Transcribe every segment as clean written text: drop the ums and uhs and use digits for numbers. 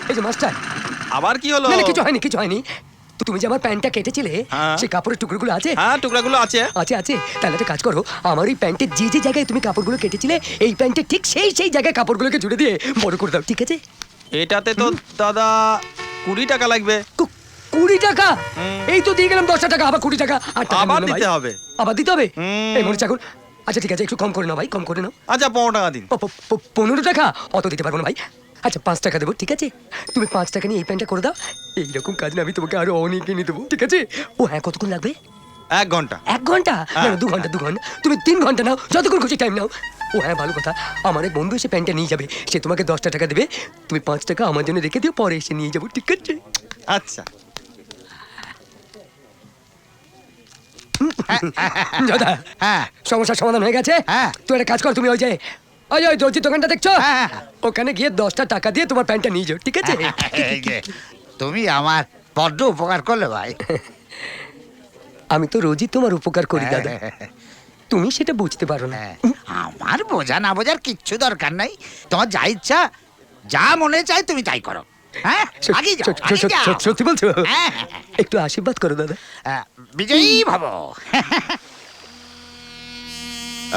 এই যে মাস্টার। আবার কি হলো? না না, কিছু হয়নি, কিছু হয়নি। তো তুমি যে আমার প্যান্টটা কেটেছিলে, সেই কাপড়ের টুকরোগুলো আছে? হ্যাঁ, টুকরাগুলো আছে। আছে আছে। তাহলে একটা কাজ করো, আমার এই প্যান্টের যে যে জায়গায় তুমি কাপড়গুলো কেটেছিলে, এই প্যান্টের ঠিক সেই সেই জায়গায় কাপড়গুলোকে জুড়ে দিয়ে বড় করে দাও, ঠিক আছে? এটাতে তো দাদা 20 টাকা লাগবে। 20 টাকা? এই তো দিয়ে গেলাম 10 টাকা, আবার 20 টাকা। আবার দিতে হবে? আবার দিতে হবে? এই মনে চাকুন। আচ্ছা ঠিক আছে, একটু কম করে নাও ভাই, কম করে নাও। আচ্ছা 15 টাকা দিন। 15 টাকা? অত দিতে পারবো না ভাই। আচ্ছা 5 টাকা দেবো, ঠিক আছে? তুমি 5 টাকা নিয়ে এই প্যান্টটা করে দাও। এইরকম কাজ না আমি তোমাকে আরো অনেক এনে দেবো, ঠিক আছে? ও হ্যাঁ, কতক্ষণ লাগবে? 1 ঘন্টা। 1 ঘন্টা? না 2 ঘন্টা, 2 ঘন্টা। তুমি 3 ঘন্টা নাও, যতক্ষণ খুশি টাইম নাও। ও হ্যাঁ, ভালো কথা। আমার এক বন্ধু এসে প্যান্টটা নিয়ে যাবে, সে তোমাকে 10 টাকা দেবে, তুমি 5 টাকা আমার জন্য রেখে দিও, পরে এসে নিয়ে যাবো, ঠিক আছে? আচ্ছা। দাদা, হ্যাঁ সমস্যার সমাধান হয়ে গেছে। হ্যাঁ। তুই একটা কাজ কর, তুমি ওই যে ওই দর্জির দোকানটা দেখছো, হ্যাঁ। ওখানে গিয়ে 10টা টাকা দিয়ে তোমার প্যান্টটা নিয়ে যাও, ঠিক আছে? এই যে তুমি আমার বড্ড উপকার করলে ভাই। আমি তো রোজই তোমার উপকার করি দাদা, তুমি সেটা বুঝতে পারো না। হ্যাঁ, আমার বোঝা না বোঝার কিচ্ছু দরকার নাই। তোমার যা ইচ্ছা, যা মনে চায় তুমি তাই করো। হ্যাঁ, আগেই যাও, আগেই যাও। সত্যি বলছো? হ্যাঁ, একটু আশীর্বাদ করো দাদা। বিজয়ী ভব।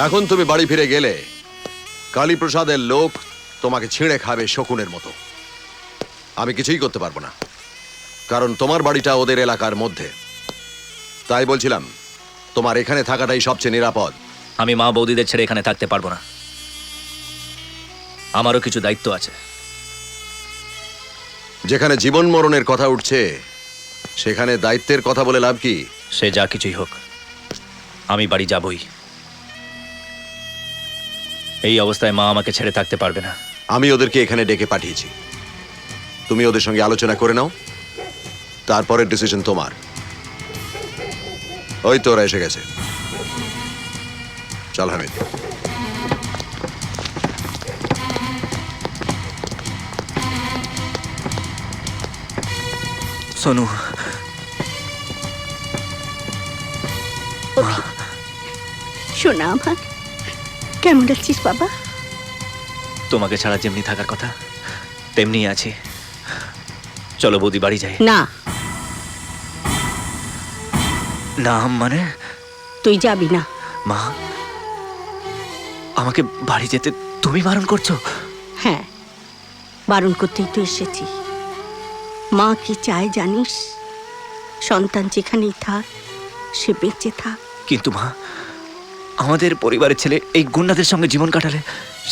এখন তুমি বাড়ি ফিরে গেলে কালীপ্রসাদের লোক তোমাকে ছিঁড়ে খাবে শকুনের মতো। আমি কিছুই করতে পারবো না, কারণ তোমার বাড়িটা ওদের এলাকার মধ্যে। তাই বলছিলাম, তোমার এখানে থাকাটাই সবচেয়ে নিরাপদ। আমি মা বৌদিদের ছেড়ে এখানে থাকতে পারবো না, আমারও কিছু দায়িত্ব আছে। যেখানে জীবন মরণের কথা উঠছে, সেখানে দায়িত্বের কথা বলে লাভ কি? সে যা কিছুই হোক, আমি বাড়ি যাবই। এই অবস্থায় মা আমাকে ছেড়ে থাকতে পারবে না। আমি ওদেরকে এখানে ডেকে পাঠিয়েছি, তুমি ওদের সঙ্গে আলোচনা করে নাও, তারপরের ডিসিশন তোমার। ওই তো ওরা এসে গেছে, চল হামিদ। সোনু, শোনা আমার, কেমন আছিস বাবা? তোমাকে ছাড়া যেমনি থাকার কথা তেমনি আছি। চলো বৌদি, বাড়ি যাই। না, না মানে? তুই যাবি না। মা, আমাকে বাড়ি যেতে তুমি বারণ করছো? হ্যাঁ, বারণ করতেই তো এসেছি। মা কি চায় জানিস? সন্তান যেখানেই থাক, সে বেঁচে থাক। কিন্তু মা, আমাদের পরিবারের ছেলে এই গুন্ডাদের সঙ্গে জীবন কাটালে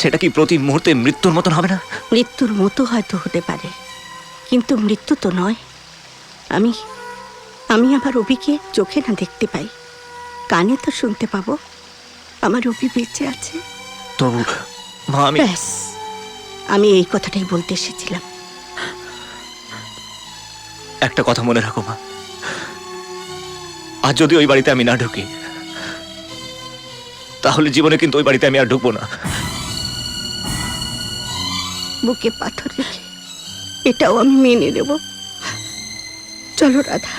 সেটা কি প্রতি মুহূর্তে মৃত্যুর মতন হবে না? মৃত্যুর মতো হয়তো হতে পারে, কিন্তু মৃত্যু তো নয়। আমি আমি আমার অভিকে চোখে না দেখতে পাই, কানে তো শুনতে পাবো আমার অভি বেঁচে আছে। তবু মা, আমি ব্যাস, আমি এই কথাটাই বলতে এসেছিলাম। একটা কথা মনে রাখো মা, আর যদি ওই বাড়িতে আমি না ঢুকি, তাহলে জীবনে কিন্তু ওই বাড়িতে আমি আর ঢুকবো না। বুকে পাথর রেখে এটাও আমি মেনে নেব। চলো রাধা।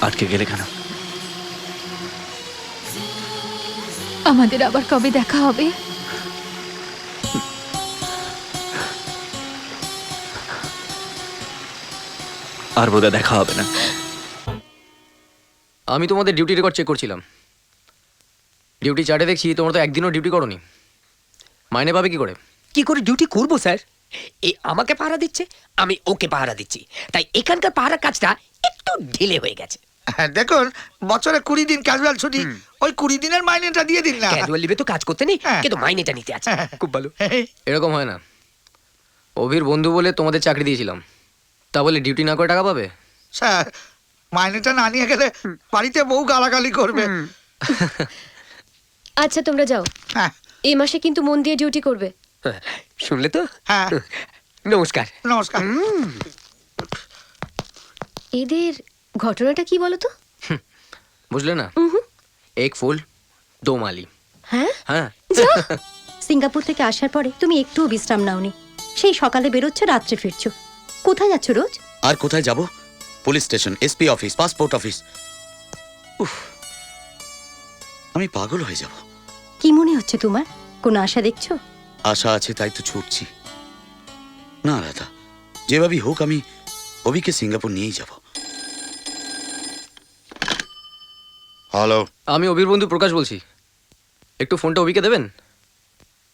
আটকে গেলে কেন? আমাদের আবার কবে দেখা হবে? আর বোধহয় দেখা হবে না। আমি তোমাদের ডিউটি রেকর্ড চেক করছিলাম। ডিউটি চার্টে দেখছি তোমরা তো একদিনও ডিউটি করোনি। মাইনে পাবে কি করে? কি করে ডিউটি করবো স্যার? এ আমাকে পাহারা দিচ্ছে, আমি ওকে পাহারা দিচ্ছি, তাই এখানকার পাহারা কাজটা একটু ঢিলে হয়ে গেছে। দেখুন, বছরে 20 দিন ক্যাজুয়াল ছুটি, ওই 20 দিনের মাইনেটা দিয়ে দিন না। ক্যাজুয়াল লিভে তো কাজ করতে নেই, হ্যাঁ। কিন্তু মাইনেটা নিতে আছে। খুব ভালো। এরকম হয় না। অভির বন্ধু বলে তোমাদের চাকরি দিয়েছিলাম, তা বলে ডিউটি না করে টাকা পাবে? স্যার, মাইনেটা না নিয়ে গেলে বাড়িতে বউ গালাগালি করবে। আচ্ছা তোমরা যাও, হ্যাঁ এই মাসে কিন্তু মন দিয়ে ডিউটি করবে। শুনলে তো? হ্যাঁ নমস্কার। নমস্কার। এদের ঘটনাটা কি বলো তো? বুঝলে না? এক ফুল দো মালি। হ্যাঁ, হ্যাঁ, সিঙ্গাপুর থেকে আসার পরে তুমি একটুও বিশ্রাম নাওনি। সেই সকালে বেরোচ্ছ, রাত্রে ফিরছো। কোথায় যাচ্ছ রোজ? আর কোথায় যাব? Police station, SP office, passport office. উফ, আমি পাগল হয়ে যাব। কি মনে হচ্ছে তোমার? কোনো আশা দেখছো? আশা আছে তাই তো ছুটছি। না রাধা, যেভাবেই হোক আমি অভিকে সিঙ্গাপুর নিয়েই যাব। হ্যালো, আমি অভির বন্ধু প্রকাশ বলছি। একটু ফোনটা অভিকে দেবেন?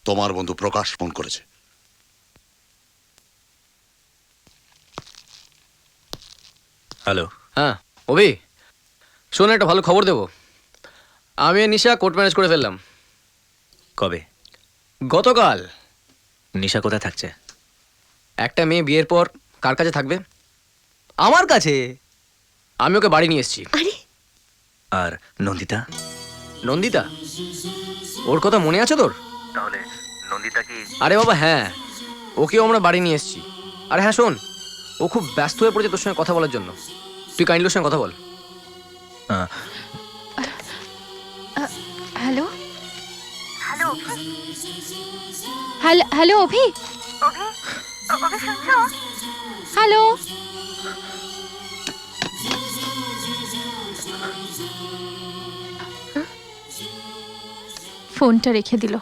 তোমার বন্ধু প্রকাশ ফোন করেছে। হ্যালো। হ্যাঁ অভি, শোন একটা ভালো খবর দেবো। আমি আর নিশা কোর্ট ম্যারেজ করে ফেললাম কবে? গতকাল। নিশা কোথায় থাকছে? একটা মেয়ে বিয়ের পর কার কাছে থাকবে? আমার কাছে। আমি ওকে বাড়ি নিয়ে এসেছি। আরে আর নন্দিতা? নন্দিতা, ওর কথা মনে আছে তোর? তাহলে নন্দিতা কি? আরে বাবা হ্যাঁ, ওকেও আমরা বাড়ি নিয়ে এসেছি। আরে হ্যাঁ শোন, ও খুব ব্যস্ত হয়ে পড়েছে তোর সঙ্গে কথা বলার জন্য। তুই কাইন্ডলি ওর সঙ্গে কথা বল। হ্যালো হ্যালো হ্যালো অভি, হ্যালো। ফোনটা রেখে দিল।